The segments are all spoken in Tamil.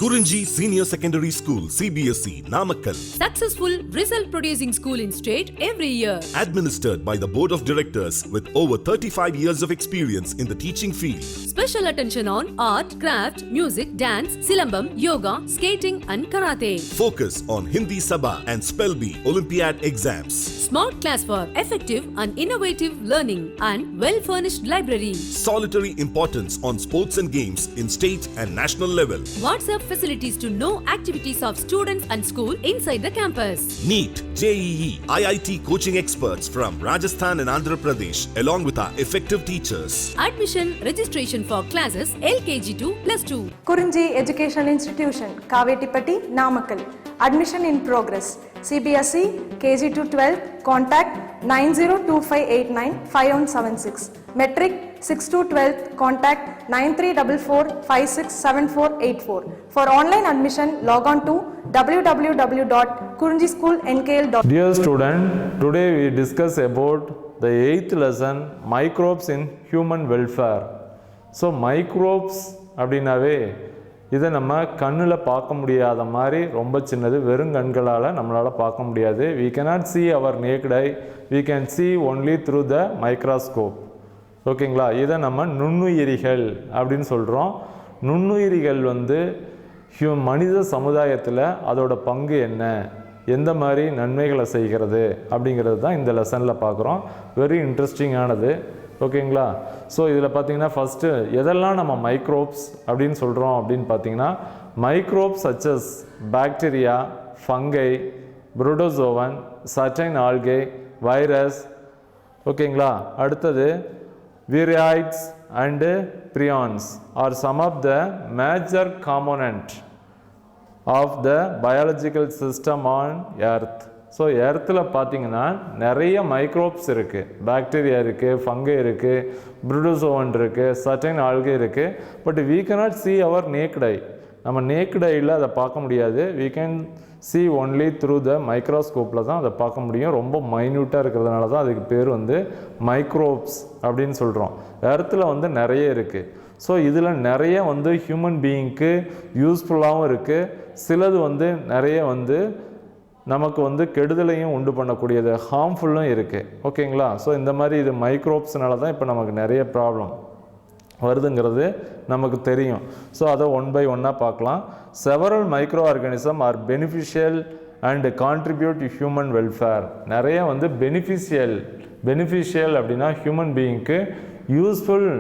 Kurinji Senior Secondary School, CBSE, Namakkal. Successful result producing school in state every year. Administered by the Board of Directors with over 35 years of experience in the teaching field. Special attention on art, craft, music, dance, silambam, yoga, skating and karate. Focus on Hindi Sabha and Spell Bee Olympiad exams. Smart class for effective and innovative learning and well-furnished library. Solitary importance on sports and games in state and national level. WhatsApp facilities to know activities of students and school inside the campus. NEET, JEE, IIT coaching experts from Rajasthan and Andhra Pradesh along with our effective teachers. Admission registration for classes LKG to +2. Kurinji Educational Institution, Kavetipatti, Namakkal. Admission in progress. CBSE, KG to 12, contact 9025895176. Metric 6 to 12, contact 9344567484. For online admission, log on to www.kurinjischoolnkl.com. Dear student, today we discuss about the 8th lesson, microbes in human welfare. So microbes அப்படின்னாவே இதை நம்ம கண்ணில் பார்க்க முடியாத மாதிரி ரொம்ப சின்னது, வெறும் கண்களால் நம்மளால் பார்க்க முடியாது. We cannot see our naked eye, we can see only through the microscope. ஓகேங்களா? இதை நம்ம நுண்ணுயிரிகள் அப்படின்னு சொல்கிறோம். நுண்ணுயிரிகள் மனித சமுதாயத்தில் அதோட பங்கு என்ன, எந்த மாதிரி நன்மைகளை செய்கிறது அப்படிங்கிறது தான் இந்த லெசனில் பார்க்குறோம். வெரி இன்ட்ரெஸ்டிங்கானது. ஓகேங்களா? ஸோ இதில் பார்த்தீங்கன்னா ஃபஸ்ட்டு எதெல்லாம் நம்ம மைக்ரோப்ஸ் அப்படின்னு சொல்கிறோம் அப்படின்னு பார்த்தீங்கன்னா, microbes such as bacteria, fungi, protozoan, certain algae, virus. ஓகேங்களா? அடுத்தது viroids and prions are some of the major component of the biological system on earth. So எர்த்தில் பார்த்தீங்கன்னா நிறைய மைக்ரோப்ஸ் இருக்குது. பாக்டீரியா இருக்குது, ஃபங்கை இருக்குது, புரோட்டோசோவன் இருக்குது, சர்டைன் ஆல்கே இருக்குது. But we cannot see our naked eye. நம்ம நேக்கட் ஐயில் அதை பார்க்க முடியாது. we can see only through the மைக்ரோஸ்கோப்பில் தான் அதை பார்க்க முடியும். ரொம்ப மைன்யூட்டாக இருக்கிறதுனால தான் அதுக்கு பேர் மைக்ரோப்ஸ் அப்படின்னு சொல்கிறோம். எர்த்தில் நிறைய இருக்குது. ஸோ இதில் நிறைய ஹியூமன் பீயிங்க்கு யூஸ்ஃபுல்லாகவும் இருக்குது. சிலது நிறைய நமக்கு கெடுதலையும் உண்டு பண்ணக்கூடியது, ஹார்ம்ஃபுல்லும் இருக்குது. ஓகேங்களா? ஸோ இந்த மாதிரி இது மைக்ரோப்ஸ்னால தான் இப்போ நமக்கு நிறைய ப்ராப்ளம் வருதுங்கிறது நமக்கு தெரியும். ஸோ அதை ஒன் பை ஒன்னாக பார்க்கலாம். Several microorganism are beneficial and contribute to human welfare. நிறைய பெனிஃபிஷியல் அப்படின்னா ஹியூமன் பீயிங்க்கு யூஸ்ஃபுல்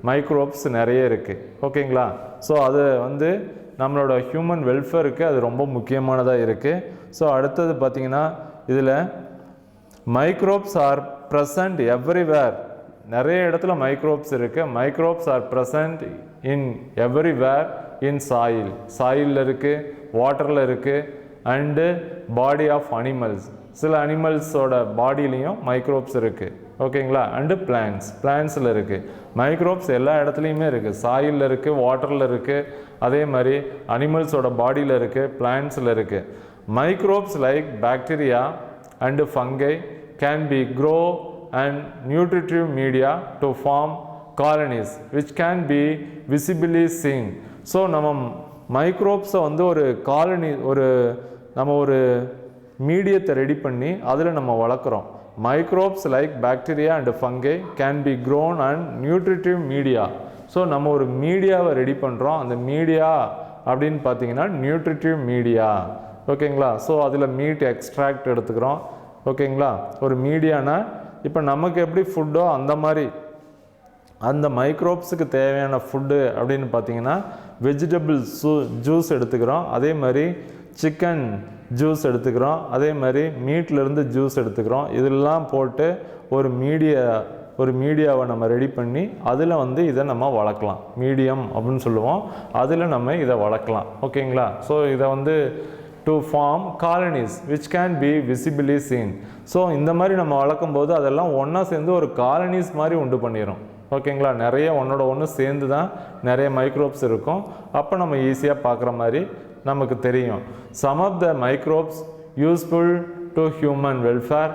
மைக்ரோப்ஸ் நிறைய இருக்குது. ஓகேங்களா? ஸோ அது நம்மளோட ஹியூமன் வெல்ஃபேருக்கு அது ரொம்ப முக்கியமானதாக இருக்குது. ஸோ அடுத்தது பார்த்திங்கன்னா, இதில் மைக்ரோப்ஸ் ஆர் ப்ரெசண்ட் எவ்ரிவேர். நிறைய இடத்துல மைக்ரோப்ஸ் இருக்குது. Microbes are present in everywhere in சாயிலில் இருக்குது, வாட்டரில் இருக்குது, அண்டு பாடி ஆஃப் அனிமல்ஸ். சில அனிமல்ஸோட பாடியிலையும் மைக்ரோப்ஸ் இருக்குது. ஓகேங்களா? அண்டு பிளான்ஸில் இருக்குது. மைக்ரோப்ஸ் எல்லா இடத்துலையுமே இருக்குது. சாயிலில் இருக்குது, வாட்டரில் இருக்குது, அதே மாதிரி அனிமல்ஸோட பாடியில் இருக்குது, பிளான்ஸில் இருக்குது. Microbes like bacteria and fungi can be grow and nutritive media to form colonies which can be visibly seen. So நம்ம மைக்ரோப்ஸை ஒரு காலனி, நம்ம ஒரு மீடியத்தை ரெடி பண்ணி அதில் நம்ம வளர்க்குறோம். Microbes like bacteria and fungi can be grown and nutritive media. So நம்ம ஒரு மீடியாவை ரெடி பண்ணுறோம். அந்த மீடியா அப்படின்னு பார்த்தீங்கன்னா நியூட்ரிட்டிவ் மீடியா. ஓகேங்களா? ஸோ அதில் மீட் எக்ஸ்ட்ராக்ட் எடுத்துக்கிறோம். ஓகேங்களா? ஒரு மீடியானா இப்போ நமக்கு எப்படி ஃபுட்டோ அந்த மாதிரி அந்த மைக்ரோப்ஸுக்கு தேவையான ஃபுட்டு அப்படின்னு பார்த்தீங்கன்னா வெஜிடபிள்ஸ் ஜூஸ் எடுத்துக்கிறோம், அதே மாதிரி சிக்கன் ஜூஸ் எடுத்துக்கிறோம், அதே மாதிரி மீட்லேருந்து ஜூஸ் எடுத்துக்கிறோம். இதெல்லாம் போட்டு ஒரு மீடியாவை நம்ம ரெடி பண்ணி அதில் இதை நம்ம வளர்க்கலாம். மீடியம் அப்படின்னு சொல்லுவோம். அதில் நம்ம இதை வளர்க்கலாம். ஓகேங்களா? ஸோ இதை to form colonies which can be visibly seen. So இந்த மாதிரி நம்ம வளர்க்கும் போது அதெல்லாம் ஒன்றா சேர்ந்து ஒரு காலனிஸ் மாதிரி உண்டு பண்ணிடும். ஓகேங்களா? நிறைய ஒன்றோட ஒன்று சேர்ந்து தான் நிறைய மைக்ரோப்ஸ் இருக்கும். அப்போ நம்ம ஈஸியாக பார்க்குற மாதிரி நமக்கு தெரியும். Some of the microbes useful to human welfare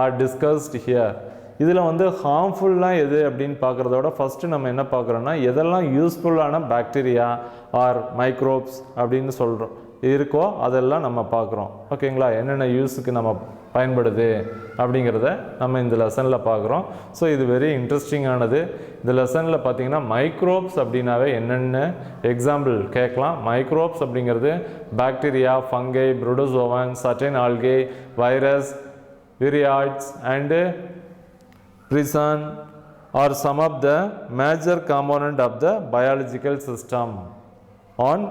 are discussed here. இதில் வந்து ஹார்ம்ஃபுல்லாம் எது அப்படின்னு பார்க்குறதோட ஃபஸ்ட்டு நம்ம என்ன பார்க்குறோன்னா எதெல்லாம் யூஸ்ஃபுல்லான பாக்டீரியா ஆர் மைக்ரோப்ஸ் அப்படின்னு சொல்கிறோம் இருக்கோ அதெல்லாம் நம்ம பார்க்குறோம். ஓகேங்களா, என்னென்ன யூஸுக்கு நம்ம பயன்படுது அப்படிங்கிறத நம்ம இந்த லெசனில் பார்க்குறோம். ஸோ இது வெரி இன்ட்ரெஸ்டிங்கானது. இந்த லெசனில் பார்த்தீங்கன்னா மைக்ரோப்ஸ் அப்படின்னாவே என்னென்ன எக்ஸாம்பிள் கேட்கலாம். மைக்ரோப்ஸ் அப்படிங்கிறது bacteria, fungi, protozoan, certain algae, virus, viroids and prion are some of the major component of the biological system on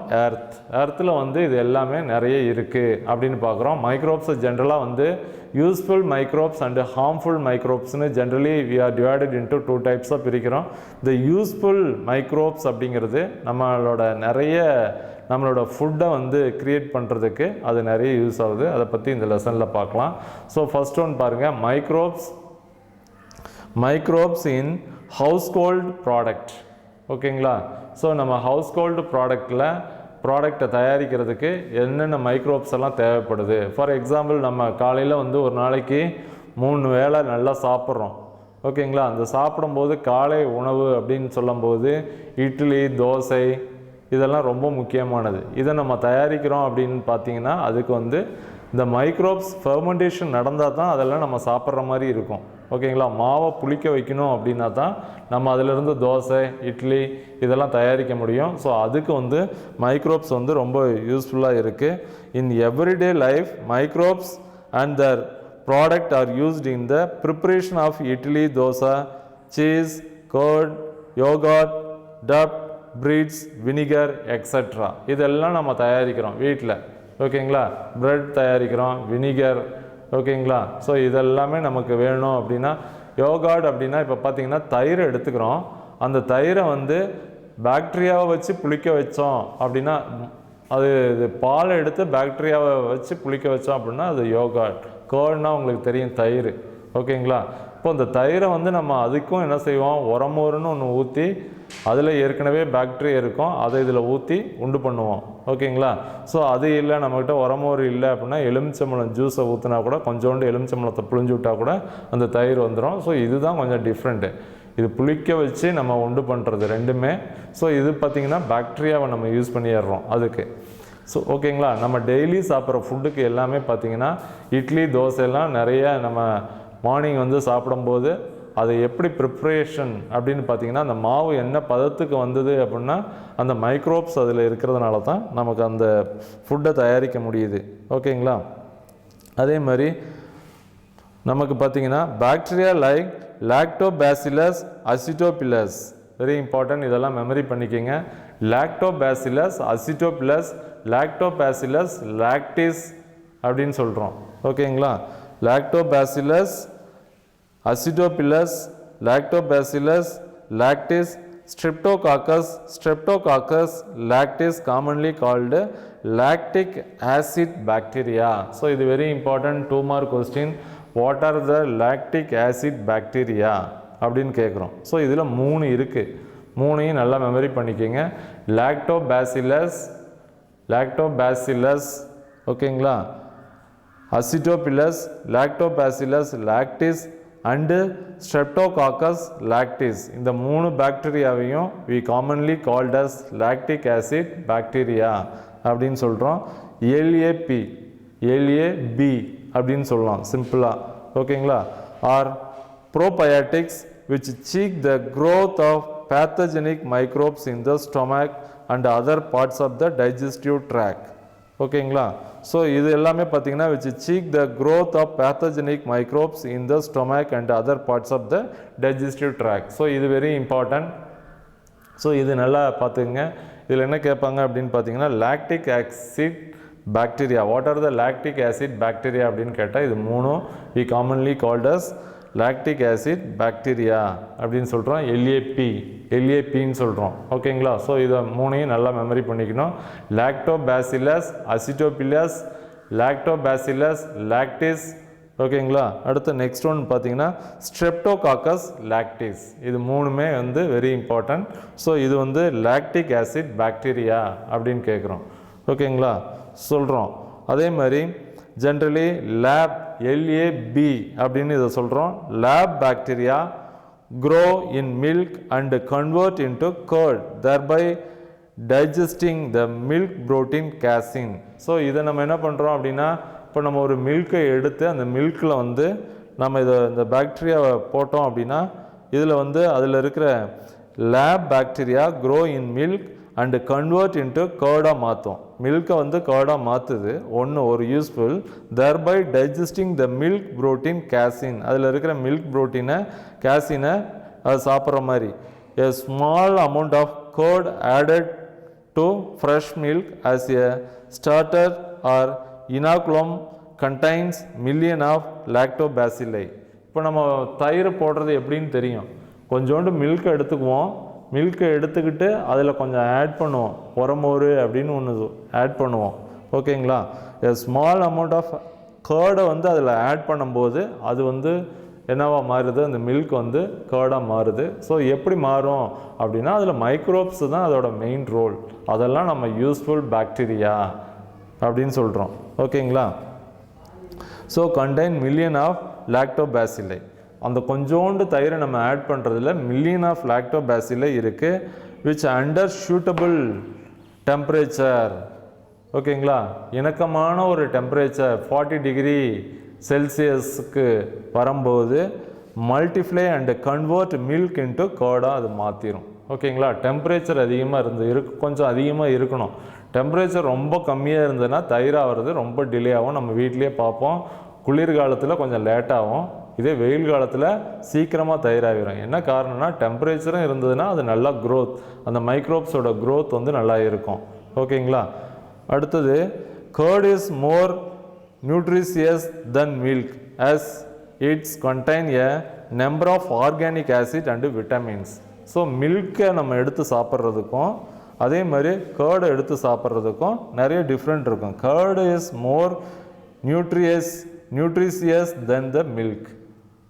எர்த்தில் வந்து இது எல்லாமே நிறைய இருக்குது அப்படின்னு பார்க்குறோம். மைக்ரோப்ஸை ஜென்ரலாக வந்து யூஸ்ஃபுல் மைக்ரோப்ஸ் அண்டு ஹார்ம்ஃபுல் மைக்ரோப்ஸ்னு generally we are divided into 2 டைப்ஸாக பிரிக்கிறோம். இந்த யூஸ்ஃபுல் மைக்ரோப்ஸ் அப்படிங்கிறது நம்மளோட ஃபுட்டை வந்து க்ரியேட் பண்ணுறதுக்கு அது நிறைய யூஸ் ஆகுது. அதை பற்றி இந்த லெசனில் பார்க்கலாம். ஸோ ஃபர்ஸ்ட் ஒன் பாருங்கள், மைக்ரோப்ஸ் இன் ஹவுஸ்ஹோல்ட் ப்ராடக்ட். ஓகேங்களா, ஸோ நம்ம ஹவுஸ்ஹோல்டு ப்ராடக்டை தயாரிக்கிறதுக்கு என்னென்ன மைக்ரோப்ஸ் எல்லாம் தேவைப்படுது. ஃபார் எக்ஸாம்பிள், நம்ம காலையில் வந்து ஒரு நாளைக்கு 3 வேளை நல்லா சாப்பிட்றோம். ஓகேங்களா, அந்த சாப்பிடும்போது காலை உணவு அப்படின்னு சொல்லும்போது இட்லி, தோசை இதெல்லாம் ரொம்ப முக்கியமானது. இதை நம்ம தயாரிக்கிறோம் அப்படின்னு பார்த்தீங்கன்னா அதுக்கு வந்து இந்த மைக்ரோப்ஸ் ஃபெர்மெண்டேஷன் நடந்தால் தான் அதெல்லாம் நம்ம சாப்பிட்ற மாதிரி இருக்கும். ஓகேங்களா, மாவை புளிக்க வைக்கணும் அப்படின்னா தான் நம்ம அதிலிருந்து தோசை, இட்லி இதெல்லாம் தயாரிக்க முடியும். ஸோ அதுக்கு வந்து மைக்ரோப்ஸ் வந்து ரொம்ப யூஸ்ஃபுல்லாக இருக்குது. In everyday life microbes and their product are used in the preparation of idli, dosa, cheese, curd, yoghurt, டப், பிரீட்ஸ், வினிகர் எக்ஸட்ரா. இதெல்லாம் நம்ம தயாரிக்கிறோம் வீட்டில். ஓகேங்களா, பிரெட் தயாரிக்கிறோம், வினிகர். ஓகேங்களா, ஸோ இதெல்லாமே நமக்கு வேணும். அப்படின்னா யோகார்ட் அப்படின்னா இப்போ பார்த்தீங்கன்னா தயிரை எடுத்துக்கிறோம். அந்த தயிரை வந்து பாக்டீரியாவை வச்சு புளிக்க வச்சோம் அப்படின்னா இது பாலை எடுத்து பாக்டீரியாவை வச்சு புளிக்க வச்சோம் அப்படின்னா அது யோகார்ட். கர்ட்னா உங்களுக்கு தெரியும், தயிர். ஓகேங்களா, இப்போ இந்த தயிரை வந்து நம்ம அதுக்கும் என்ன செய்வோம், உரமோருன்னு ஒன்று ஊற்றி அதில் ஏற்கனவே பாக்டீரியா இருக்கும், அதை இதில் ஊற்றி உண்டு பண்ணுவோம். ஓகேங்களா, ஸோ அது இல்லை, நம்மக்கிட்ட உரமோர் இல்லை அப்படின்னா எலுமிச்சம்பழம் ஜூஸை ஊற்றினா கூட கொஞ்சோண்டு எலுமிச்சம்பழத்தை புழிஞ்சு விட்டால் கூட அந்த தயிர் வந்துடும். ஸோ இதுதான் கொஞ்சம் டிஃப்ரெண்ட்டு. இது புளிக்க வச்சு நம்ம உண்டு பண்ணுறது ரெண்டுமே. ஸோ இது பார்த்திங்கன்னா பாக்டீரியாவை நம்ம யூஸ் பண்ணிடுறோம் அதுக்கு. ஸோ ஓகேங்களா, நம்ம டெய்லி சாப்பிட்ற ஃபுட்டுக்கு எல்லாமே பார்த்திங்கன்னா இட்லி, தோசையெல்லாம் நிறைய நம்ம மார்னிங் வந்து சாப்பிடும்போது அது எப்படி ப்ரிப்ரேஷன் அப்படின்னு பார்த்தீங்கன்னா அந்த மாவு என்ன பதத்துக்கு வந்தது அப்படின்னா அந்த மைக்ரோப்ஸ் அதில் இருக்கிறதுனால தான் நமக்கு அந்த ஃபுட்டை தயாரிக்க முடியுது. ஓகேங்களா, அதே மாதிரி நமக்கு பார்த்தீங்கன்னா bacteria like lactobacillus, acidophilus, very important, இதெல்லாம் மெமரி பண்ணிக்கோங்க. லாக்டோபாசிலஸ், அசிட்டோபிலஸ், லாக்டோபாசிலஸ் லாக்டிஸ் அப்படின்னு சொல்கிறோம். ஓகேங்களா, லாக்டோபாசிலஸ், Acidophilus, Lactobacillus, Lactis, Streptococcus lactis, commonly called lactic acid bacteria. So, இது very important 2 mark question. What are the lactic acid bacteria அப்படின்னு கேட்குறோம். ஸோ இதில் 3 இருக்குது. 3ஐயும் நல்லா மெமரி பண்ணிக்கோங்க. லாக்டோபாசிலஸ், ஓகேங்களா, acidophilus, lactobacillus lactis and streptococcus lactis. இந்த 3 பாக்டீரியாவையும் we commonly called as lactic acid bacteria அப்படின்னு சொல்கிறோம். LAB அப்படின்னு சொல்லலாம் சிம்பிளாக. ஓகேங்களா, R probiotics which check the growth of pathogenic microbes in the stomach and other parts of the digestive tract. ஓகேங்களா, ஸோ இது எல்லாமே பார்த்தீங்கன்னா which check the growth of pathogenic microbes in the stomach and other parts of the digestive tract. So இது வெரி இம்பார்ட்டன்ட். ஸோ இது நல்லா பார்த்துக்குங்க. இதில் என்ன கேட்பாங்க அப்படின்னு பார்த்தீங்கன்னா lactic acid bacteria. What are the lactic acid bacteria அப்படின்னு கேட்டால் இது 3 we commonly called as lactic acid bacteria அப்படின்னு சொல்கிறோம். எல்ஏபின்னு சொல்கிறோம். ஓகேங்களா, ஸோ இதை 3ஐயும் நல்லா மெமரி பண்ணிக்கணும். Lactobacillus, acidophilus, lactobacillus lactis. ஓகேங்களா, அடுத்து நெக்ஸ்ட் ஒன் பார்த்தீங்கன்னா ஸ்ட்ரெப்டோகாக்கஸ் லாக்டிஸ். இது 3மே வந்து வெரி இம்பார்ட்டன்ட். ஸோ இது வந்து லாக்டிக் ஆசிட் பாக்டீரியா அப்படின்னு கேட்குறோம். ஓகேங்களா சொல்கிறோம். அதே மாதிரி ஜென்ரலி லேப் LAB அப்படின்னு இதை சொல்கிறோம். Lab bacteria grow in milk and convert into curd, thereby digesting the milk protein casein. So இதை நம்ம என்ன பண்ணுறோம் அப்படின்னா, இப்போ நம்ம ஒரு மில்கை எடுத்து அந்த மில்கில் வந்து நம்ம இந்த பாக்டீரியாவை போட்டோம் அப்படின்னா இதில் வந்து அதில் இருக்கிற lab bacteria grow in milk and convert into curd-ஆ மாற்றும். மில்கை வந்து curd-ஆ மாற்றுது. ஒரு useful, thereby digesting the milk protein casein. அதில் இருக்கிற மில்க் ப்ரோட்டீனை கேசினை அது சாப்பிட்ற மாதிரி. A small amount of curd added to fresh milk as a starter or inoculum contains million of lactobacilli. இப்போ நம்ம தயிர் போடுறது எப்படின்னு தெரியும். கொஞ்சோண்டு மில்க் எடுத்துக்குவோம். மில்கை எடுத்துக்கிட்டு அதில் கொஞ்சம் ஆட் பண்ணுவோம். உரமோறு அப்படின்னு ஒன்று ஆட் பண்ணுவோம். ஓகேங்களா? A small amount of curd-ஐ வந்து அதில் ஆட் பண்ணும்போது அது வந்து என்னவா மாறுது, அந்த மில்க் வந்து கர்டாக மாறுது. ஸோ எப்படி மாறும் அப்படின்னா அதில் மைக்ரோப்ஸ் தான் அதோட மெயின் ரோல். அதெல்லாம் நம்ம யூஸ்ஃபுல் பாக்டீரியா அப்படின்னு சொல்கிறோம். ஓகேங்களா? So contain million of lactobacilli. அந்த கொஞ்சோண்டு தயிரை நம்ம ஆட் பண்ணுறதுல மில்லியன் ஆஃப் லாக்டோபாசிலை இருக்குது. விச் அண்டர் சூட்டபிள் டெம்பரேச்சர், ஓகேங்களா, இணக்கமான ஒரு டெம்பரேச்சர் 40 டிகிரி செல்சியஸுக்கு வரும்போது multiply and convert milk into கர்டாக அது மாற்றிடும். ஓகேங்களா? டெம்பரேச்சர் அதிகமாக கொஞ்சம் அதிகமாக இருக்கணும். டெம்பரேச்சர் ரொம்ப கம்மியாக இருந்ததுன்னா தயிராகிறது ரொம்ப டிலே ஆகும். நம்ம வீட்டிலேயே பார்ப்போம். குளிர்காலத்தில் கொஞ்சம் லேட்டாகும். இதே வெயில் காலத்தில் சீக்கிரமாக தயிராகிடும். என்ன காரணம்னா டெம்பரேச்சரும் இருந்ததுன்னா அது நல்லா க்ரோத், அந்த மைக்ரோப்ஸோட க்ரோத் வந்து நல்லா இருக்கும். ஓகேங்களா? அடுத்தது curd is more nutritious than milk as it's contain a number of organic acid and vitamins. So மில்கை நம்ம எடுத்து சாப்பிட்றதுக்கும் அதே மாதிரி கர்டை எடுத்து சாப்பிட்றதுக்கும் நிறைய டிஃப்ரெண்ட் இருக்கும். Curd is more nutritious then the milk.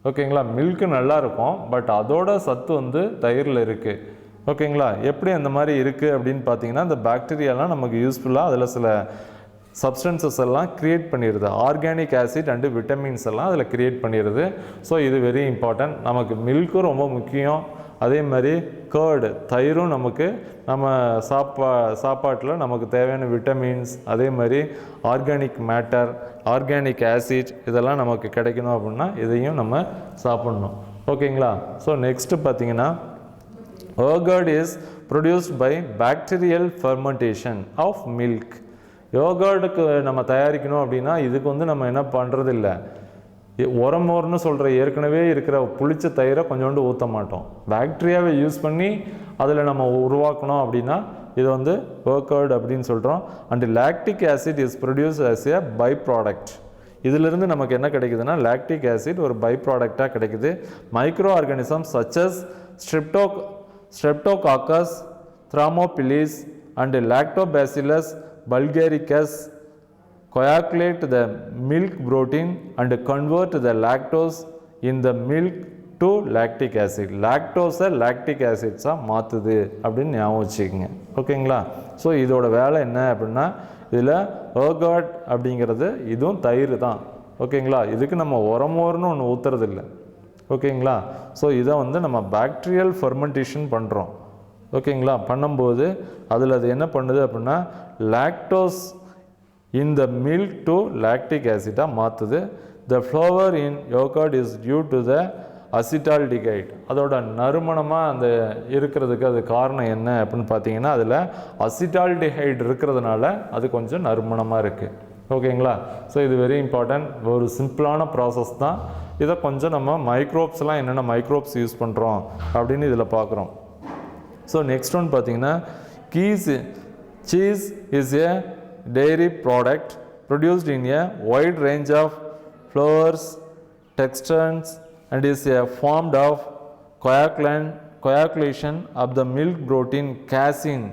ஓகேங்களா? மில்க்கு நல்லா இருக்கும், பட் அதோட சத்து வந்து தயிரில் இருக்குது. ஓகேங்களா? எப்படி அந்த மாதிரி இருக்குது அப்படின்னு பார்த்தீங்கன்னா, இந்த பாக்டீரியாலாம் நமக்கு யூஸ்ஃபுல்லாக அதில் சில சப்ஸ்டன்சஸ் எல்லாம் க்ரியேட் பண்ணிடுது. ஆர்கானிக் ஆசிட் அண்டு விட்டமின்ஸ் எல்லாம் அதில் க்ரியேட் பண்ணிடுது. ஸோ இது வெரி இம்பார்ட்டன்ட். நமக்கு மில்க்கும் ரொம்ப முக்கியம். அதே மாதிரி கர்டு தயிரும் நமக்கு நம்ம சாப்பாட்டில் நமக்கு தேவையான விட்டமின்ஸ், அதே மாதிரி ஆர்கானிக் மேட்டர், ஆர்கானிக் ஆசிட் இதெல்லாம் நமக்கு கிடைக்கணும் அப்படின்னா இதையும் நம்ம சாப்பிட்ணும். ஓகேங்களா? ஸோ நெக்ஸ்ட்டு பார்த்தீங்கன்னா yoghurt is produced by bacterial fermentation of milk. யோகர்டுக்கு நம்ம தயாரிக்கணும் அப்படின்னா இதுக்கு வந்து நம்ம என்ன பண்ணுறது இல்லை, உரமோர்னு சொல்கிற ஏற்கனவே இருக்கிற புளிச்ச தயிரை கொஞ்சோண்டு ஊற்ற மாட்டோம். பாக்டீரியாவை யூஸ் பண்ணி அதில் நம்ம உருவாக்கணும் அப்படின்னா இது வந்து யோகர்ட் அப்படின்னு சொல்கிறோம். And lactic acid is produce as a by product. இதிலிருந்து நமக்கு என்ன கிடைக்குதுன்னா லாக்டிக் ஆசிட் ஒரு பை ப்ராடக்டாக கிடைக்குது. Micro organism such as streptococcus, thermophilus and lactobacillus bulgaricus coagulate the milk protein and convert the lactose in the milk to lactic acid. லாக்டோஸை லாக்டிக் ஆசிட்ஸாக மாற்றுது அப்படின்னு ஞாபகம் வச்சுக்கோங்க. ஓகேங்களா? ஸோ இதோட வேலை என்ன அப்படின்னா இதில் யோகர்ட் அப்படிங்கிறது இதுவும் தயிர் தான். ஓகேங்களா? இதுக்கு நம்ம உரமோர்னு ஒன்று ஊற்றுறதில்லை. ஓகேங்களா? ஸோ இதை வந்து நம்ம பாக்டீரியல் ஃபெர்மெண்டேஷன் பண்ணுறோம். ஓகேங்களா? பண்ணும்போது அதில் அது என்ன பண்ணுது அப்படின்னா lactose in the milk to lactic ஆசிட்டாக மாற்றுது. The flavour in yoghurt is due to the acetaldehyde. அதோட நறுமணமாக அந்த இருக்கிறதுக்கு அது காரணம் என்ன அப்படின்னு பார்த்தீங்கன்னா அதில் அசிட்டால்டிஹைட் இருக்கிறதுனால அது கொஞ்சம் நறுமணமாக இருக்குது. ஓகேங்களா? ஸோ இது வெரி இம்பார்ட்டன்ட். ஒரு சிம்பிளான ப்ராசஸ் தான். இதை கொஞ்சம் நம்ம மைக்ரோப்ஸ்லாம் என்னென்ன மைக்ரோப்ஸ் யூஸ் பண்ணுறோம் அப்படின்னு இதில் பார்க்குறோம். ஸோ நெக்ஸ்ட் ஒன் பார்த்தீங்கன்னா cheese is a dairy product produced in a wide range of flavors, textures and is a formed of coagulation of the milk protein casein.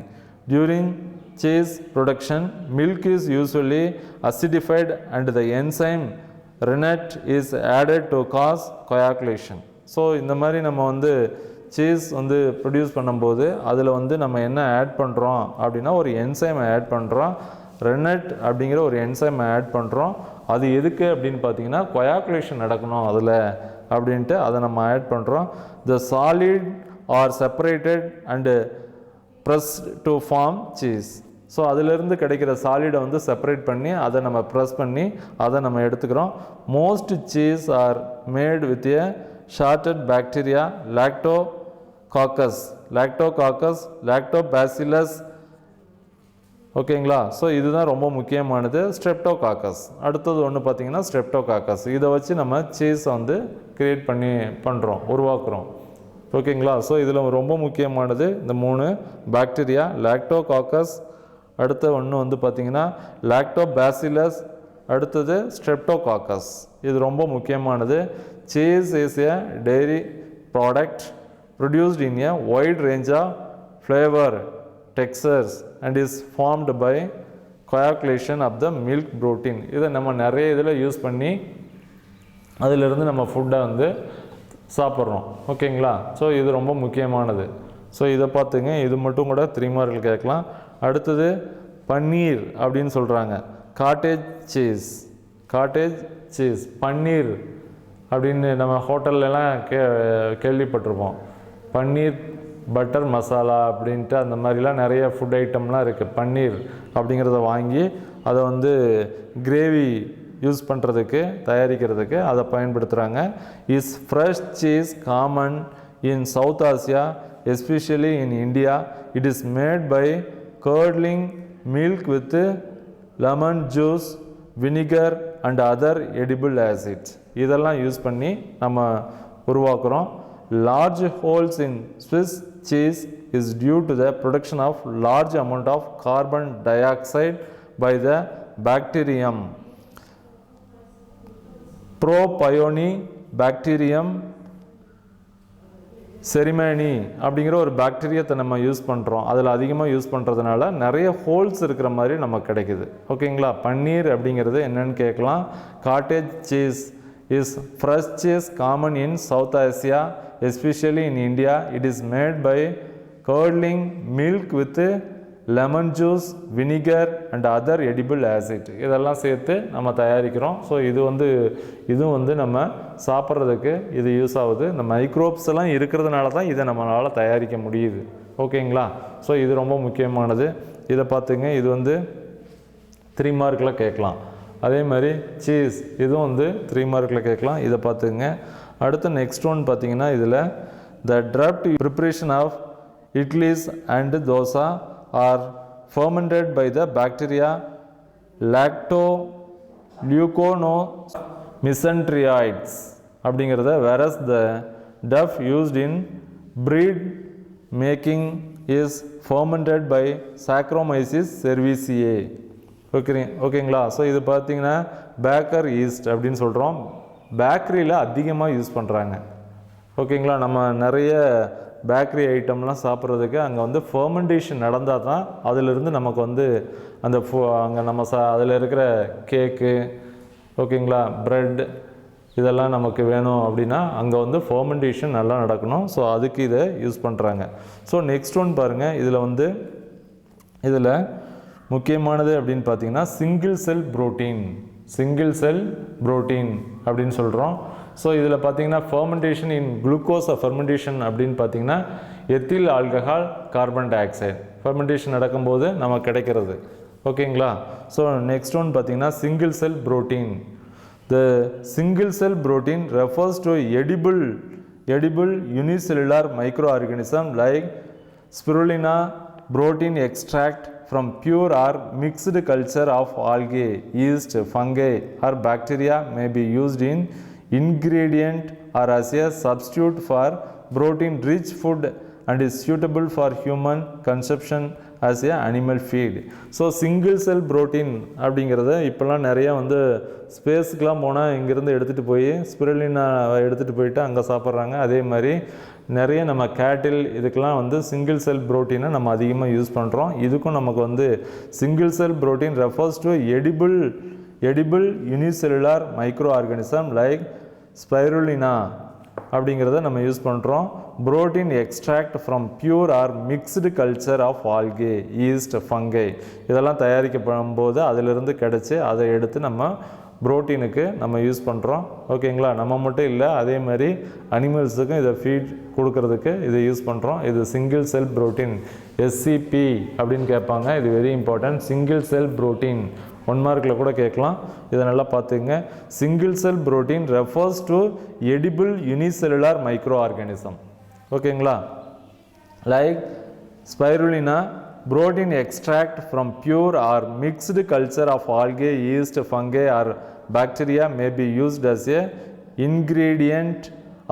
During cheese production, milk is usually acidified and the enzyme rennet is added to cause coagulation. So இந்த மாதிரி நம்ம வந்து சீஸ் வந்து ப்ரொடியூஸ் பண்ணும்போது அதில் வந்து நம்ம என்ன ஆட் பண்ணுறோம் அப்படின்னா ஒரு என்சைமை ஆட் பண்ணுறோம். ரெனட் அப்படிங்கிற ஒரு என்சைமை ஆட் பண்ணுறோம். அது எதுக்கு அப்படின்னு பார்த்தீங்கன்னா கொயாகுலேஷன் நடக்கணும் அதில் அப்படின்ட்டு அதை நம்ம ஆட் பண்ணுறோம். The solid are separated and press to form cheese. So அதிலிருந்து கிடைக்கிற சாலிடை வந்து செப்பரேட் பண்ணி அதை நம்ம ப்ரெஸ் பண்ணி அதை நம்ம எடுத்துக்கிறோம். Most cheese are made with a starter bacteria lactococcus lactobacillus. ஓகேங்களா? ஸோ இதுதான் ரொம்ப முக்கியமானது, ஸ்ட்ரெப்டோகாக்கஸ். அடுத்தது ஒன்று பார்த்தீங்கன்னா ஸ்ட்ரெப்டோகாக்கஸ். இதை வச்சு நம்ம சீஸை வந்து கிரியேட் பண்ணுறோம், உருவாக்குறோம். ஓகேங்களா? ஸோ இதில் ரொம்ப முக்கியமானது இந்த 3 பாக்டீரியா, லாக்டோகாக்கஸ், அடுத்த ஒன்று வந்து பார்த்திங்கன்னா லாக்டோபாசிலஸ், அடுத்தது ஸ்ட்ரெப்டோகாக்கஸ். இது ரொம்ப முக்கியமானது. Cheese is a dairy product produced in a wide range of flavor, textures and is formed by coagulation of the milk protein. இதை நம்ம நிறைய இதில் யூஸ் பண்ணி அதிலிருந்து நம்ம ஃபுட்டை வந்து சாப்பிட்றோம். ஓகேங்களா? ஸோ இது ரொம்ப முக்கியமானது. ஸோ இதை பார்த்துங்க, இது மட்டும் கூட 3 மார்க்கில் கேட்கலாம். அடுத்தது பன்னீர் அப்படின்னு சொல்கிறாங்க, காட்டேஜ் சீஸ் பன்னீர் அப்படின்னு நம்ம ஹோட்டல்லாம் கேள்விப்பட்டிருப்போம். பன்னீர் பட்டர் மசாலா அப்படின்ட்டு அந்த மாதிரிலாம் நிறைய ஃபுட் ஐட்டம்லாம் இருக்குது. பன்னீர் அப்படிங்கிறத வாங்கி அதை வந்து கிரேவி யூஸ் பண்ணுறதுக்கு, தயாரிக்கிறதுக்கு அதை பயன்படுத்துகிறாங்க. Is fresh cheese common in South Asia, especially in India. It is made by curdling milk with lemon juice, vinegar and other edible acids. இதெல்லாம் யூஸ் பண்ணி நம்ம உருவாக்குறோம். Large holes in Swiss cheese is due to the production of large amount of carbon dioxide by the bacterium Propionibacterium செரிமேனி அப்படிங்கிற ஒரு பாக்டீரியாத்தை நம்ம யூஸ் பண்ணுறோம். அதில் அதிகமாக யூஸ் பண்ணுறதுனால நிறைய ஹோல்ஸ் இருக்கிற மாதிரி நமக்கு கிடைக்குது. ஓகேங்களா? பன்னீர் அப்படிங்கிறது என்னன்னு கேட்கலாம். Cottage cheese is fresh cheese common in South Asia, especially in India. It is made by curdling milk with lemon juice, vinegar and other edible acid. இதெல்லாம் சேர்த்து நம்ம தயாரிக்கிறோம். ஸோ இதுவும் வந்து நம்ம சாப்பிட்றதுக்கு இது யூஸ் ஆகுது. இந்த மைக்ரோப்ஸ் எல்லாம் இருக்கிறதுனால தான் இதை நம்மளால் தயாரிக்க முடியுது. ஓகேங்களா? ஸோ இது ரொம்ப முக்கியமானது. இதை பார்த்துங்க, இது வந்து 3 மார்க்கில் கேட்கலாம். அதே மாதிரி சீஸ் இதுவும் வந்து 3 மார்க்கில் கேட்கலாம். இதை பார்த்துங்க. அடுத்து நெக்ஸ்ட் ஒன் பார்த்தீங்கன்னா இதில் த direct preparation of idlis and dosa are fermented by the bacteria Lactoleuconomesenterioids அப்படிங்கிறத, whereas the duff used in bread making is fermented by Saccharomyces cerevisiae. ஓகேங்களா? ஸோ இது பார்த்தீங்கன்னா பேக்கர் ஈஸ்ட் அப்படின்னு சொல்கிறோம். பேக்கரியில் அதிகமாக யூஸ் பண்ணுறாங்க. ஓகேங்களா? நம்ம நிறைய பேக்கரி ஐட்டம்லாம் சாப்பிட்றதுக்கு அங்கே வந்து ஃபர்மெண்டேஷன் நடந்தால் தான் அதிலிருந்து நமக்கு வந்து அந்த அங்கே நம்ம அதில் இருக்கிற கேக்கு, ஓகேங்களா, ப்ரெட் இதெல்லாம் நமக்கு வேணும் அப்படின்னா அங்கே வந்து ஃபர்மெண்டேஷன் நல்லா நடக்கணும். ஸோ அதுக்கு இதை யூஸ் பண்ணுறாங்க. ஸோ நெக்ஸ்ட் ஒன் பாருங்கள். இதில் முக்கியமானது அப்படின்னு பார்த்தீங்கன்னா சிங்கிள் செல் புரோட்டீன் அப்படின்னு சொல்கிறோம். ஸோ இதில் பார்த்தீங்கன்னா ஃபர்மெண்டேஷன் இன் குளுக்கோஸ் ஃபர்மெண்டேஷன் அப்படின்னு பார்த்தீங்கன்னா ethyl alcohol carbon di oxide fermentation நடக்கும்போது நமக்கு கிடைக்கிறது. ஓகேங்களா? ஸோ நெக்ஸ்ட் ஒன் பார்த்தீங்கன்னா single cell protein. The single cell protein refers to edible unicellular microorganism like spirulina. Protein extract from pure or mixed culture of algae, yeast, fungi or bacteria may be used in ingredient or as a substitute for protein rich food and is suitable for human consumption as a animal feed. So single cell protein அப்படிங்கிறத இப்போல்லாம் நிறையா வந்து ஸ்பேஸுக்கெலாம் போனால் இங்கேருந்து எடுத்துகிட்டு போய் ஸ்பிருலினா எடுத்துகிட்டு போயிட்டு அங்கே சாப்பிட்றாங்க. அதே மாதிரி நிறைய நம்ம கேட்டில் இதுக்கெல்லாம் வந்து சிங்கிள் செல் புரோட்டீனை நம்ம அதிகமாக யூஸ் பண்ணுறோம். இதுக்கும் நமக்கு வந்து single cell protein refers to edible unicellular microorganism like spirulina அப்படிங்கிறத நம்ம யூஸ் பண்ணுறோம். Protein extract from pure or mixed culture of algae, yeast, fungi இதெல்லாம் தயாரிக்கப்படும் போது அதிலிருந்து கிடச்சி அதை எடுத்து நம்ம புரோட்டீனுக்கு நம்ம யூஸ் பண்ணுறோம். ஓகேங்களா, நம்ம மட்டும் இல்லை, அதே மாதிரி அனிமல்ஸுக்கும் இதை ஃபீட் கொடுக்கறதுக்கு இதை யூஸ் பண்ணுறோம். இது சிங்கிள் செல் புரோட்டீன், SCP அப்படின்னு கேட்பாங்க. இது very important. Single cell protein 1 மார்க்கில் கூட கேட்கலாம். இதை நல்லா பார்த்துங்க. Single cell protein refers to edible unicellular micro organism. ஓகேங்களா, like spirulina, protein extract from pure or mixed culture of algae, yeast, fungi or bacteria may be used as a ingredient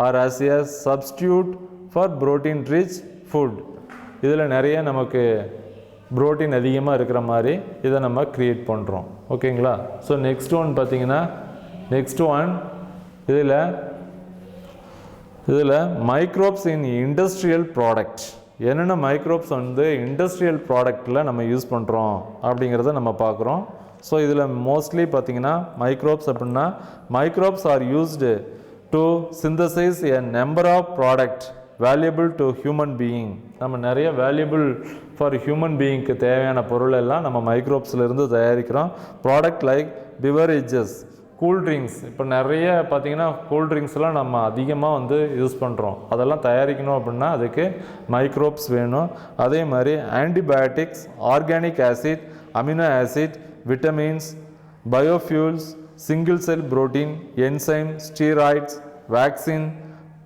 or as a substitute for protein rich food. இதில் நிறைய நமக்கு புரோட்டீன் அதிகமாக இருக்கிற மாதிரி இதை நம்ம க்ரியேட் பண்ணுறோம். ஓகேங்களா, ஸோ நெக்ஸ்ட் ஒன் பார்த்தீங்கன்னா, இதில் மைக்ரோப்ஸ் இன் இண்டஸ்ட்ரியல் ப்ராடக்ட். என்னென்ன மைக்ரோப்ஸ் வந்து இண்டஸ்ட்ரியல் ப்ராடக்டில் நம்ம யூஸ் பண்ணுறோம் அப்படிங்கிறத நம்ம பார்க்குறோம். ஸோ இதில் மோஸ்ட்லி பார்த்திங்கன்னா மைக்ரோப்ஸ் அப்படின்னா, microbes are used to synthesize a number of product valuable to human being. நம்ம நிறைய வேல்யூபிள் ஃபார் ஹியூமன் பீயிங்க்கு தேவையான பொருள் எல்லாம் நம்ம மைக்ரோப்ஸ்லேருந்து தயாரிக்கிறோம். Product like beverages, cool drinks. இப்போ நிறைய பார்த்திங்கன்னா கூல்ட்ரிங்க்ஸ்லாம் நம்ம அதிகமாக வந்து யூஸ் பண்ணுறோம். அதெல்லாம் தயாரிக்கணும் அப்படின்னா அதுக்கு மைக்ரோப்ஸ் வேணும். அதே மாதிரி antibiotics, organic acid, amino acid, vitamins, biofuels, single cell protein, enzyme, steroids, vaccine,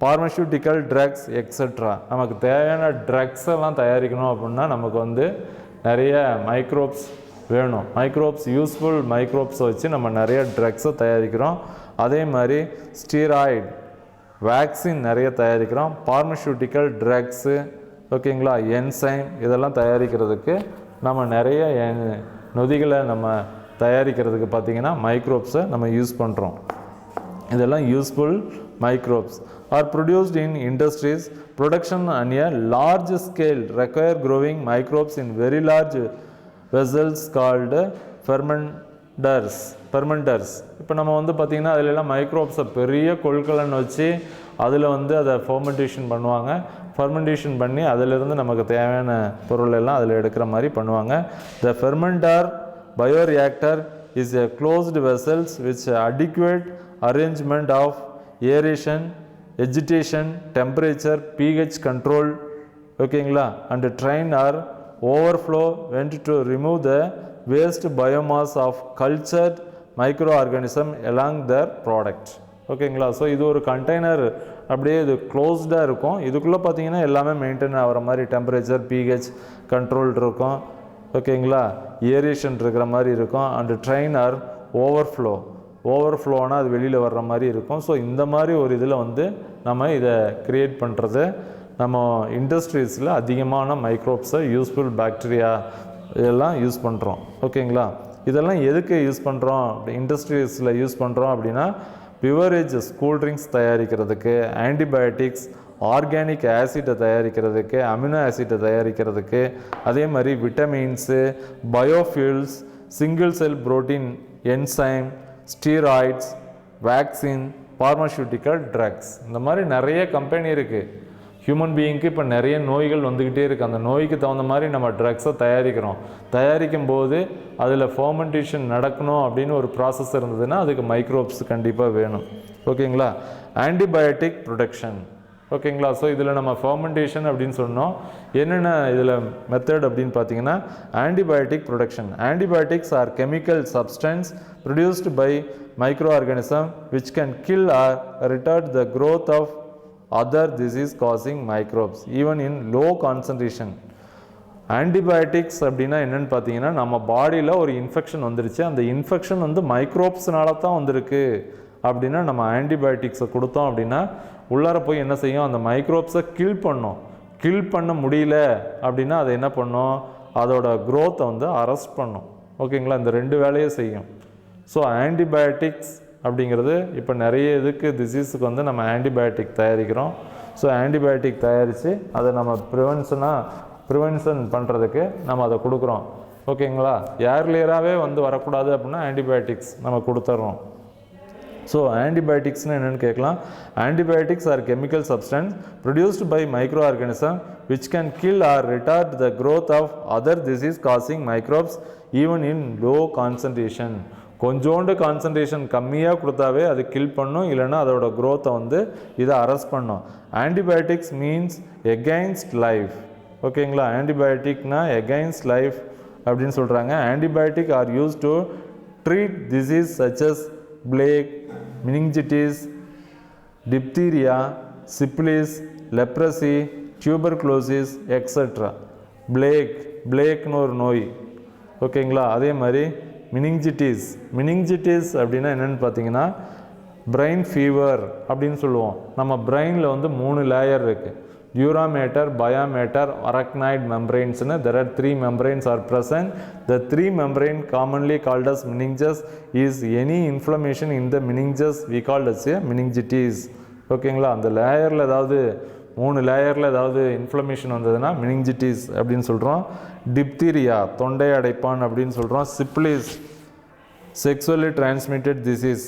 pharmaceutical drugs extra. நமக்கு தேவையான ட்ரக்ஸ் எல்லாம் தயாரிக்கணும் அப்படின்னா நமக்கு வந்து நிறைய மைக்ரோப்ஸ் வேணும். மைக்ரோப்ஸ், யூஸ்ஃபுல் மைக்ரோப்ஸை வச்சு நம்ம நிறைய ட்ரக்ஸை தயாரிக்கிறோம். அதே மாதிரி ஸ்டீராய்டு, வேக்சின் நிறைய தயாரிக்கிறோம். பார்மசூட்டிக்கல் ட்ரக்ஸு, ஓகேங்களா, என்சைம், இதெல்லாம் தயாரிக்கிறதுக்கு நம்ம நிறைய நொதிகளை நம்ம தயாரிக்கிறதுக்கு பார்த்திங்கன்னா மைக்ரோப்ஸை நம்ம யூஸ் பண்ணுறோம். இதெல்லாம் useful microbes are produced in industries. Production and a large scale require growing microbes in very large vessels called fermenters. இப்போ நம்ம வந்து பார்த்திங்கன்னா அதிலெல்லாம் மைக்ரோப்ஸை பெரிய கொள்கலன் வச்சு அதில் வந்து அதை ஃபெர்மெண்டேஷன் பண்ணுவாங்க. ஃபெர்மெண்டேஷன் பண்ணி அதிலிருந்து நமக்கு தேவையான பொருள் எல்லாம் அதில் எடுக்கிற மாதிரி பண்ணுவாங்க. The fermenter bioreactor is a closed vessels which adequate arrangement of aeration, agitation, temperature, pH control, ஓகேங்களா, and train or overflow went to remove the waste biomass of cultured microorganism along their product. ஓகேங்களா, ஸோ இது ஒரு கண்டெய்னர், அப்படியே இது க்ளோஸ்டாக இருக்கும். இதுக்குள்ளே பார்த்தீங்கன்னா எல்லாமே மெயின்டைன் ஆகிற மாதிரி டெம்பரேச்சர், pH கண்ட்ரோல் இருக்கும். ஓகேங்களா, ஏரியேஷன் இருக்கிற மாதிரி இருக்கும். அண்டு ட்ரெயின் ஆர் ஓவர்ஃப்ளோனால் அது வெளியில் வர்ற மாதிரி இருக்கும். ஸோ இந்த மாதிரி ஒரு இதில் வந்து நம்ம இதை க்ரியேட் பண்ணுறது, நம்ம இண்டஸ்ட்ரீஸில் அதிகமான மைக்ரோப்ஸை, யூஸ்ஃபுல் பாக்டீரியா இதெல்லாம் யூஸ் பண்ணுறோம். ஓகேங்களா, இதெல்லாம் எதுக்கு யூஸ் பண்ணுறோம், இண்டஸ்ட்ரீஸில் யூஸ் பண்ணுறோம் அப்படின்னா, பிவரேஜஸ், கூல்ட்ரிங்க்ஸ் தயாரிக்கிறதுக்கு, ஆன்டிபயோட்டிக்ஸ், ஆர்கானிக் ஆசிட்டை தயாரிக்கிறதுக்கு, அமினோ ஆசிட்டை தயாரிக்கிறதுக்கு, அதே மாதிரி vitamins, biofuels, single cell protein, enzyme, steroids, vaccine, pharmaceutical drugs, இந்த மாதிரி நிறைய கம்பெனி இருக்குது. ஹியூமன் பீயிங்க்கு இப்போ நிறைய நோய்கள் வந்துக்கிட்டே இருக்குது. அந்த நோய்க்கு தகுந்த மாதிரி நம்ம ட்ரக்ஸை தயாரிக்கும் போது அதில் ஃபெர்மெண்டேஷன் நடக்கணும் அப்படின்னு ஒரு ப்ராசஸ் இருந்ததுன்னா அதுக்கு மைக்ரோப்ஸ் கண்டிப்பாக வேணும். ஓகேங்களா, ஆன்டிபயோட்டிக் ப்ரொடக்ஷன். ஓகேங்களா, ஸோ இதில் நம்ம ஃபெர்மெண்டேஷன் அப்படின்னு சொன்னோம். என்னென்ன இதில் மெத்தட் அப்படின்னு பார்த்தீங்கன்னா, antibiotic production. Antibiotics are chemical substance produced by microorganism which can kill or retard the growth of other disease causing microbes even in low concentration. Antibiotics அப்படின்னா என்னென்னு பார்த்தீங்கன்னா, நம்ம பாடியில் ஒரு இன்ஃபெக்ஷன் வந்துருச்சு, அந்த இன்ஃபெக்ஷன் வந்து மைக்ரோப்ஸ்னால தான் வந்திருக்கு அப்படின்னா நம்ம ஆன்டிபயோட்டிக்ஸை கொடுத்தோம் அப்படின்னா உள்ளார போய் என்ன செய்யும், அந்த மைக்ரோப்ஸை கில் பண்ண முடியல அப்படின்னா அதை என்ன பண்ணும், அதோட க்ரோத்தை வந்து அரெஸ்ட் பண்ணும். ஓகேங்களா, இந்த 2 வேலையை செய்யும். ஸோ ஆன்டிபயோட்டிக்ஸ் அப்படிங்கிறது இப்போ நிறைய இதுக்கு டிசீஸுக்கு வந்து நம்ம ஆன்டிபயோட்டிக் தயாரிக்கிறோம். ஸோ ஆன்டிபயோட்டிக் தயாரித்து அதை நம்ம ப்ரிவென்ஷன் பண்ணுறதுக்கு நம்ம அதை கொடுக்குறோம். ஓகேங்களா, ஏர்லியராகவே வந்து வரக்கூடாது அப்படின்னா ஆன்டிபயோட்டிக்ஸ் நம்ம கொடுத்துட்றோம். ஸோ ஆன்டிபயோட்டிக்ஸ்னு என்னென்னு கேட்கலாம். Antibiotics are chemical substance produced by microorganism which can kill or retard the growth of other disease causing microbes even in low concentration. கொஞ்சோண்டு கான்சன்ட்ரேஷன் கம்மியாக கொடுத்தாவே அது கில் பண்ணும், இல்லைன்னா அதோட க்ரோத்தை வந்து இதை அரெஸ்ட் பண்ணும். Antibiotics means against life. ஓகேங்களா, ஆன்டிபயோட்டிக்னா எகெயின்ஸ்ட் லைஃப் அப்படின்னு சொல்கிறாங்க. Antibiotic are use to treat disease such as plague, meningitis, diphtheria, syphilis, leprosy, tuberculosis etcetera. பிளேக்னு ஒரு நோய். ஓகேங்களா, அதே மாதிரி மினிஞ்சிட்டிஸ் அப்படின்னா என்னென்னு பார்த்தீங்கன்னா பிரெயின் ஃபீவர் அப்படின்னு சொல்லுவோம். நம்ம பிரெயினில் வந்து 3 லேயர் இருக்குது. டியூராமேட்டர், பயோமேட்டர், அரக்னாய்ட் மெம்பரைன்ஸ்னு there are 3 membranes are present. The 3 membrane commonly called as meninges is any inflammation in the meninges we call as a meningitis. ஓகேங்களா, அந்த லேயரில் ஏதாவது 3 லேயரில் ஏதாவது இன்ஃப்ளமேஷன் வந்ததுன்னா மெனிஞ்சிட்டிஸ் அப்படின்னு சொல்கிறோம். டிப்தீரியா தொண்டை அடைப்பான் அப்படின்னு சொல்கிறோம். Syphilis sexually transmitted disease,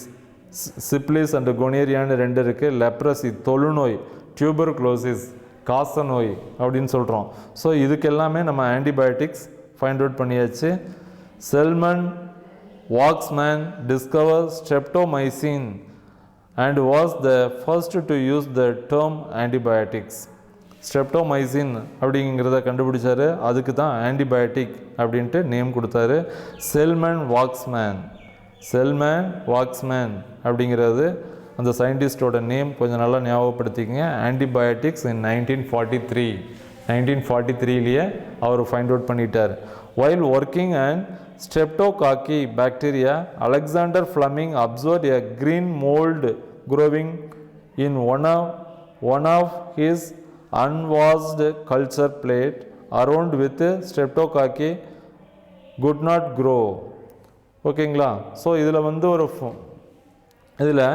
syphilis and கொனேரியான்னு 2 இருக்குது. லெப்ரசி தொழுநோய், டியூபர்குலோசிஸ் காச நோய் அப்படின்னு சொல்கிறோம். ஸோ இதுக்கு எல்லாமே நம்ம ஆன்டிபயோட்டிக்ஸ் ஃபைண்ட் அவுட் பண்ணியாச்சு. Selman Waksman discover streptomycin and was the first to use the term antibiotics. Streptomycin அப்படிங்கிறத கண்டுபிடிச்சாரு, அதுக்கு தான் ஆன்டிபயோட்டிக் அப்படின்ட்டு நேம் கொடுத்தாரு. செல்மன் வாக்ஸ்மேன் அப்படிங்கிறது அந்த சயின்டிஸ்டோட நேம். கொஞ்சம் நல்லா ஞாபகப்படுத்திக்கங்க. ஆன்டிபயோட்டிக்ஸ் இன் 1943 அவர் ஃபைண்ட் அவுட் பண்ணிட்டார். while working on Streptococcus bacteria, Alexander Fleming observed a green mold growing in one of his unwashed culture plate around with Streptococcus could not grow. ஓகேங்களா, ஸோ இதில் வந்து இதில்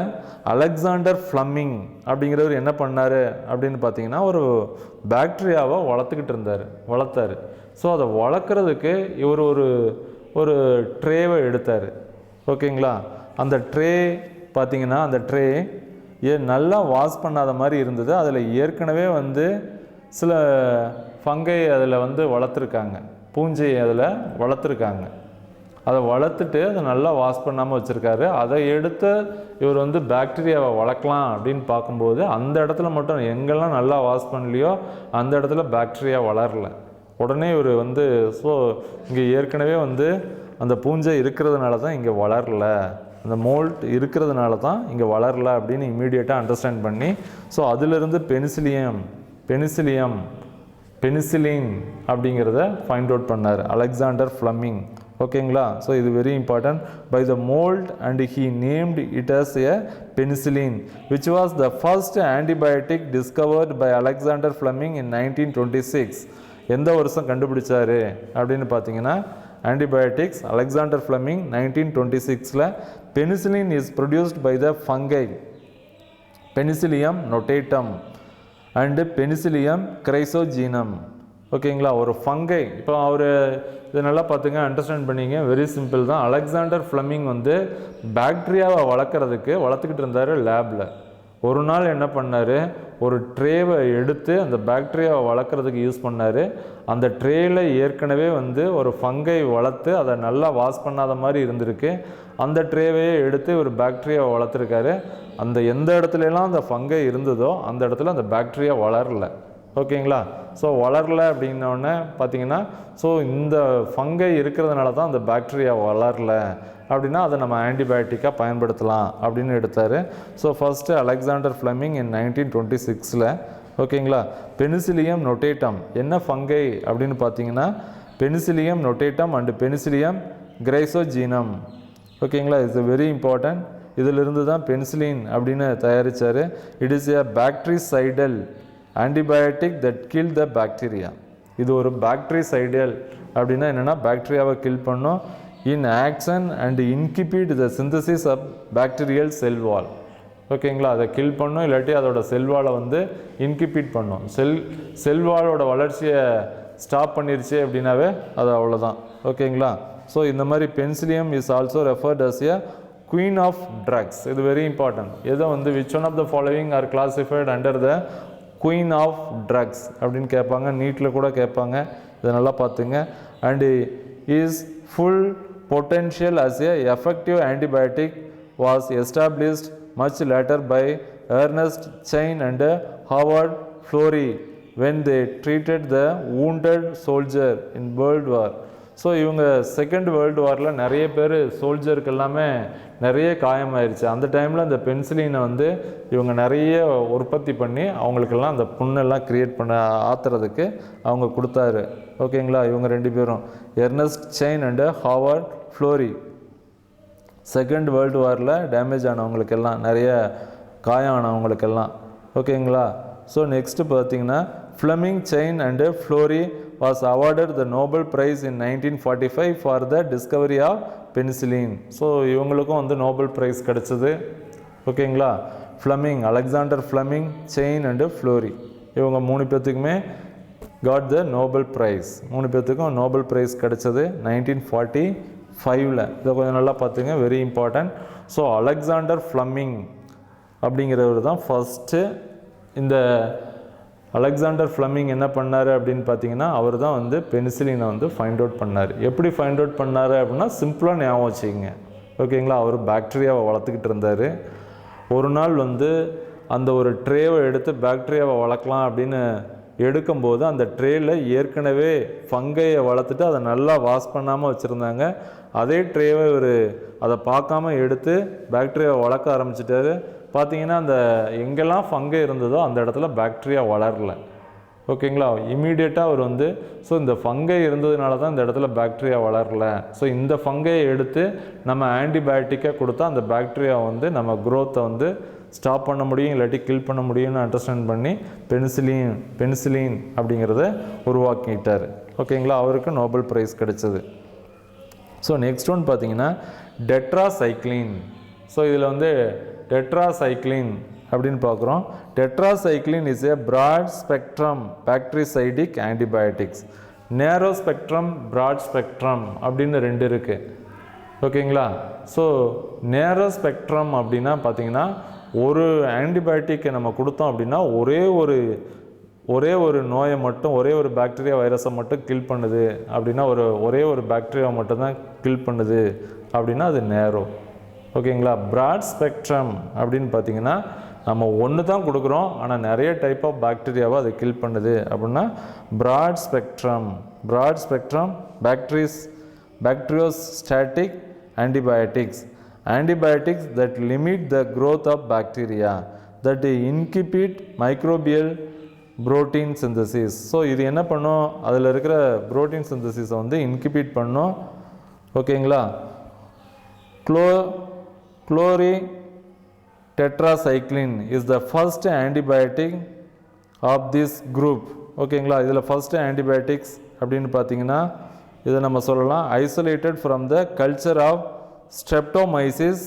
அலெக்சாண்டர் ஃப்ளமிங் அப்படிங்கிறவர் என்ன பண்ணார் அப்படின்னு பார்த்தீங்கன்னா ஒரு பாக்டீரியாவை வளர்த்தார். ஸோ அதை வளர்க்குறதுக்கு இவர் ஒரு ட்ரேவை எடுத்தார். ஓகேங்களா, அந்த ட்ரே பார்த்திங்கன்னா அந்த ட்ரே நல்லா வாஷ் பண்ணாத மாதிரி இருந்தது. அதில் ஏற்கனவே வந்து சில ஃபங்கை அதில் வந்து வளர்த்துருக்காங்க, பூஞ்சை அதில் வளர்த்துருக்காங்க. அதை வளர்த்துட்டு அதை நல்லா வாஷ் பண்ணாமல் வச்சுருக்காரு. அதை எடுத்து இவர் வந்து பாக்டீரியாவை வளர்க்கலாம் அப்படின்னு பார்க்கும்போது அந்த இடத்துல மட்டும் எங்கெல்லாம் நல்லா வாஷ் பண்ணலையோ அந்த இடத்துல பாக்டீரியா வளரல. உடனே இவர் வந்து ஸோ இங்கே ஏற்கனவே வந்து அந்த பூஞ்சை இருக்கிறதுனால தான் இங்கே வளரல, அந்த மோல்ட் இருக்கிறதுனால தான் இங்கே வளரல அப்படின்னு இம்மீடியட்டாக அண்டர்ஸ்டாண்ட் பண்ணி ஸோ அதிலிருந்து பெனிசிலின் அப்படிங்கிறத ஃபைண்ட் அவுட் பண்ணார் அலெக்சாண்டர் ஃப்ளமிங். ஓகேங்களா, ஸோ இது very important. By the mould and he named it as a penicillin which was the first antibiotic discovered by Alexander Fleming in 1926. எந்த வருஷம் கண்டுபிடிச்சாரு அப்படின்னு பார்த்தீங்கன்னா antibiotics Alexander Fleming 1926. Penicillin is produced by the fungi penicillium notatum and penicillium chrysogenum. ஓகேங்களா, ஒரு ஃபங்கை. இப்போ அவர் இதை நல்லா பார்த்துங்க, அண்டர்ஸ்டாண்ட் பண்ணிங்க. வெரி சிம்பிள் தான். அலெக்சாண்டர் ஃப்ளமிங் வந்து பாக்டீரியாவை வளர்த்துக்கிட்டு இருந்தார் லேபில். ஒரு நாள் என்ன பண்ணார், ஒரு ட்ரேவை எடுத்து அந்த பாக்டீரியாவை வளர்க்குறதுக்கு யூஸ் பண்ணார். அந்த ட்ரேயில் ஏற்கனவே வந்து ஒரு ஃபங்கை வளர்த்து அதை நல்லா வாஷ் பண்ணாத மாதிரி இருந்திருக்கு. அந்த ட்ரேவையே எடுத்து ஒரு பாக்டீரியாவை வளர்த்துருக்காரு. அந்த எந்த இடத்துலலாம் அந்த ஃபங்கை இருந்ததோ அந்த இடத்துல அந்த பாக்டீரியா வளரல. ஓகேங்களா, ஸோ வளரல அப்படின்னோடனே பார்த்தீங்கன்னா ஸோ இந்த ஃபங்கை இருக்கிறதுனால தான் அந்த பாக்டீரியா வளரல அப்படின்னா அதை நம்ம ஆன்டிபயோட்டிக்காக பயன்படுத்தலாம் அப்படின்னு எடுத்தார். So first Alexander Fleming in 1926. ஓகேங்களா, பெனிசிலியம் நொட்டேட்டம் என்ன ஃபங்கை அப்படின்னு பார்த்தீங்கன்னா penicillium notatum and penicillium chrysogenum. ஓகேங்களா, இட்ஸ் வெரி இம்பார்ட்டன்ட். இதிலிருந்து தான் பெனிசிலின் அப்படின்னு தயாரித்தார். It is a bactericidal antibiotic that kill the bacteria. இது ஒரு பாக்டீரிசைடல் அப்படின்னா என்னென்னா பாக்டீரியாவை கில் பண்ணும். In action and inhibit the synthesis of bacterial cell wall. ஓகேங்களா, அதை கில் பண்ணும், இல்லாட்டி அதோட செல்வாலை வந்து இன்கிபிட் பண்ணும். செல்வாலோட வளர்ச்சியை ஸ்டாப் பண்ணிருச்சு அப்படின்னாவே அது அவ்வளோதான். ஓகேங்களா, ஸோ இந்த மாதிரி penicillium is also referred as a queen of drugs. இது வெரி இம்பார்ட்டன்ட். எதை வந்து which one of the following are classified under the queen of drugs அப்படின்னு கேட்பாங்க, நீட்டில் கூட கேட்பாங்க. இதை நல்லா பார்த்துங்க. And is full potential as a effective antibiotic was established much later by Ernest Chain and Howard Florey when they treated the wounded soldier in World War. So இவங்க செகண்ட் வேர்ல்டு வாரில் நிறைய பேர் சோல்ஜருக்கு எல்லாமே நிறைய காயமாயிருச்சு. அந்த டைமில் அந்த பென்சிலினை வந்து இவங்க நிறைய உற்பத்தி பண்ணி அவங்களுக்கெல்லாம் அந்த புண்ணெல்லாம் க்ரியேட் பண்ண ஆத்துறதுக்கு அவங்க கொடுத்தாரு. ஓகேங்களா, இவங்க ரெண்டு பேரும் Ernest Chain and Howard Florey Second World வாரில் டேமேஜ் ஆனவங்களுக்கெல்லாம் நிறைய காயம் ஆனவங்களுக்கெல்லாம். ஓகேங்களா, ஸோ நெக்ஸ்ட்டு பார்த்தீங்கன்னா Fleming Chain and Florey was awarded the Nobel Prize in 1945 for the discovery of penicillin. So இவங்களுக்கும் வந்து நோபல் ப்ரைஸ் கிடச்சிது. ஓகேங்களா, Fleming, Alexander Fleming, Chain and Florey, இவங்க 3 பேர்த்துக்குமே காட் த நோபல் ப்ரைஸ். 3 பேர்த்துக்கும் நோபல் ப்ரைஸ் கிடச்சது 1945. இதை கொஞ்சம் நல்லா பார்த்துங்க, very important. So Alexander Fleming அப்படிங்கிறவர் தான் ஃபஸ்ட்டு. இந்த அலெக்சாண்டர் ஃப்ளெமிங் என்ன பண்ணார் அப்படின்னு பார்த்தீங்கன்னா, அவர் தான் வந்து பெனிசிலினை வந்து ஃபைண்ட் அவுட் பண்ணார். எப்படி ஃபைண்ட் அவுட் பண்ணார் அப்படின்னா சிம்பிளாக ஞாபகம் வச்சுக்கோங்க. ஓகேங்களா, அவர் பாக்டீரியாவை வளர்த்துக்கிட்டு இருந்தார். ஒரு நாள் வந்து அந்த ஒரு ட்ரேவை எடுத்து பாக்டீரியாவை வளர்க்கலாம் அப்படின்னு எடுக்கும்போது அந்த ட்ரேயில் ஏற்கனவே ஃபங்கையை வளர்த்துட்டு அதை நல்லா வாஷ் பண்ணாமல் வச்சுருந்தாங்க. அதே ட்ரேவை அதை பார்க்காம எடுத்து பாக்டீரியாவை வளர்க்க ஆரம்பிச்சிட்டாரு. பார்த்தீங்கன்னா அந்த எங்கெல்லாம் ஃபங்கை இருந்ததோ அந்த இடத்துல பாக்டீரியா வளரல. ஓகேங்களா, இமீடியட்டாக அவர் வந்து ஸோ இந்த ஃபங்கை இருந்ததுனால தான் இந்த இடத்துல பாக்டீரியா வளரல. ஸோ இந்த ஃபங்கையை எடுத்து நம்ம ஆன்டிபயோட்டிக்காக கொடுத்தா அந்த பாக்டீரியா வந்து நம்ம க்ரோத்தை வந்து ஸ்டாப் பண்ண முடியும், இல்லாட்டி கில் பண்ண முடியும்னு அண்டர்ஸ்டாண்ட் பண்ணி பெனிசிலின் அப்படிங்கிறத உருவாக்கிட்டார். ஓகேங்களா, அவருக்கு நோபல் ப்ரைஸ் கிடைச்சது. ஸோ நெக்ஸ்ட் ஒன் பார்த்தீங்கன்னா டெட்ராசைக்ளின். ஸோ இதில் வந்து டெட்ராசைக்ளின் அப்படின்னு பார்க்குறோம். Tetracycline is a broad spectrum bactericidal antibiotics. Narrow spectrum, broad spectrum அப்படின்னு 2 இருக்குது. ஓகேங்களா, ஸோ நேரோ ஸ்பெக்ட்ரம் அப்படின்னா பார்த்தீங்கன்னா ஒரு ஆன்டிபயோட்டிக்கை நம்ம கொடுத்தோம் அப்படின்னா ஒரே ஒரு நோயை மட்டும், ஒரே ஒரு பாக்டீரியா வைரஸை மட்டும் கில் பண்ணுது அப்படின்னா, ஒரே ஒரு பாக்டீரியாவை மட்டும்தான் கில் பண்ணுது அப்படின்னா அது நேரோ. ஓகேங்களா, ப்ராட் ஸ்பெக்ட்ரம் அப்படின்னு பார்த்தீங்கன்னா நம்ம ஒன்று தான் கொடுக்குறோம் ஆனால் நிறைய டைப் ஆஃப் பாக்டீரியாவை அது கில் பண்ணுது அப்படின்னா broad spectrum. Broad spectrum bacteriostatic antibiotics that limit the growth of bacteria, that inhibit microbial protein synthesis. So இது என்ன பண்ணும், அதில் இருக்கிற ப்ரோட்டீன் சிந்தசிஸை வந்து இன்ஹிபிட் பண்ணும். ஓகேங்களா, chloritetracycline is the first antibiotic of this group. ஓகேங்களா, இதில் ஃபர்ஸ்ட் ஆன்டிபயோட்டிக்ஸ் அப்படின்னு பார்த்தீங்கன்னா இதை நம்ம சொல்லலாம் isolated from the culture of Streptomyces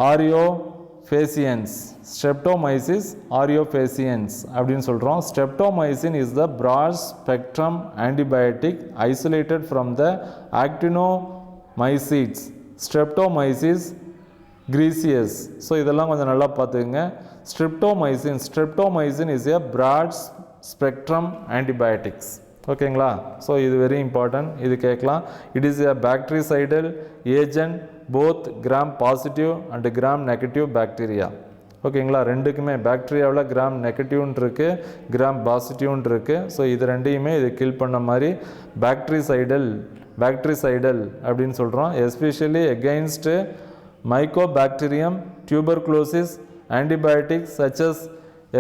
aureofaciens. Streptomyces aureofaciens அப்படின்னு சொல்கிறோம். Streptomycin is the broad spectrum antibiotic isolated from the actinomycetes Streptomyces griseus. So இதெல்லாம் கொஞ்சம் நல்லா பார்த்துக்குங்க. Streptomycin is a broad spectrum antibiotics. ஓகேங்களா, ஸோ இது வெரி இம்பார்ட்டன்ட், இது கேட்கலாம். It is a bactericidal agent both gram positive and gram negative bacteria. ஓகேங்களா, ரெண்டுக்குமே பாக்டீரியாவில் கிராம் நெகட்டிவ்னு இருக்குது, கிராம் பாசிட்டிவ்னு இருக்குது. ஸோ இது ரெண்டையுமே இது கில் பண்ண மாதிரி பாக்டீரிசைடல் அப்படின்னு சொல்கிறோம். Especially against mycobacterium tuberculosis antibiotics such as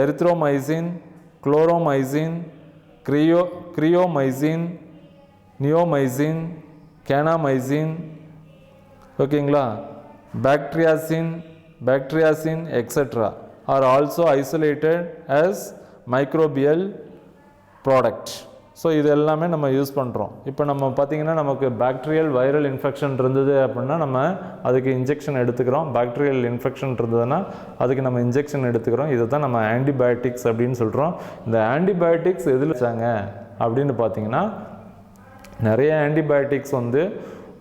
erythromycin, chloromycin, cryomycin, neomycin, kanamycin, ஓகேங்களா, bacteriacin etc. are also isolated as microbial product. So இது எல்லாமே நம்ம யூஸ் பண்ணுறோம். இப்போ நம்ம பார்த்திங்கன்னா நமக்கு பாக்டீரியல் வைரல் இன்ஃபெக்ஷன் இருந்தது அப்படின்னா நம்ம அதுக்கு இன்ஜெக்ஷன் எடுத்துக்கிறோம். பாக்டீரியல் இன்ஃபெக்ஷன் இருந்ததுன்னா அதுக்கு நம்ம இன்ஜெக்ஷன் எடுத்துக்கிறோம். இதை தான் நம்ம ஆன்டிபயோட்டிக்ஸ் அப்படின்னு சொல்கிறோம். இந்த ஆன்டிபயோட்டிக்ஸ் எதில் வச்சாங்க அப்படின்னு பார்த்திங்கன்னா நிறைய ஆன்டிபயோட்டிக்ஸ் வந்து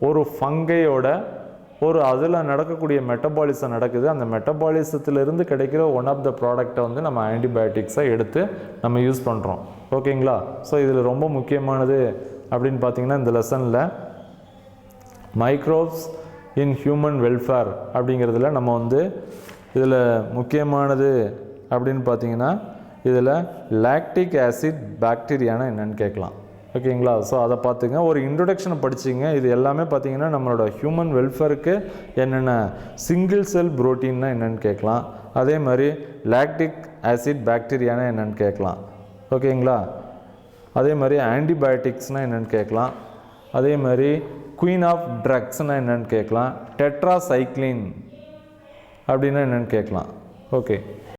ஒரு ஃபங்கையோட அதில் நடக்கக்கூடிய மெட்டபாலிசம் நடக்குது. அந்த மெட்டபாலிசத்திலிருந்து கிடைக்கிற ஒன் ஆஃப் த ப்ராடக்டை வந்து நம்ம ஆன்டிபயோட்டிக்ஸை எடுத்து நம்ம யூஸ் பண்ணுறோம். ஓகேங்களா, ஸோ இதில் ரொம்ப முக்கியமானது அப்படின்னு பார்த்தீங்கன்னா இந்த லெசனில் மைக்ரோப்ஸ் இன் ஹியூமன் வெல்ஃபேர் அப்படிங்கிறதுல நம்ம வந்து இதில் முக்கியமானது அப்படின்னு பார்த்தீங்கன்னா இதில் லாக்டிக் ஆசிட் பாக்டீரியானா என்னென்னு கேட்கலாம். ஓகேங்களா? ஸோ அதை பார்த்துங்க, ஒரு இன்ட்ரொடக்ஷனை படிச்சிங்க. இது எல்லாமே பார்த்தீங்கன்னா நம்மளோட ஹியூமன் வெல்ஃபேருக்கு என்னென்ன சிங்கிள் செல் புரோட்டீன்னா என்னென்னு கேட்கலாம். அதே மாதிரி லாக்டிக் ஆசிட் பாக்டீரியானா என்னென்னு கேட்கலாம். ஓகேங்களா? அதே மாதிரி ஆன்டிபயோட்டிக்ஸ்னால் என்னென்னு கேட்கலாம். அதே மாதிரி குயின் ஆஃப் ட்ரக்ஸ்னால் என்னென்னு கேட்கலாம். டெட்ராசைக்ளின் அப்படின்னா என்னென்னு கேட்கலாம். ஓகே.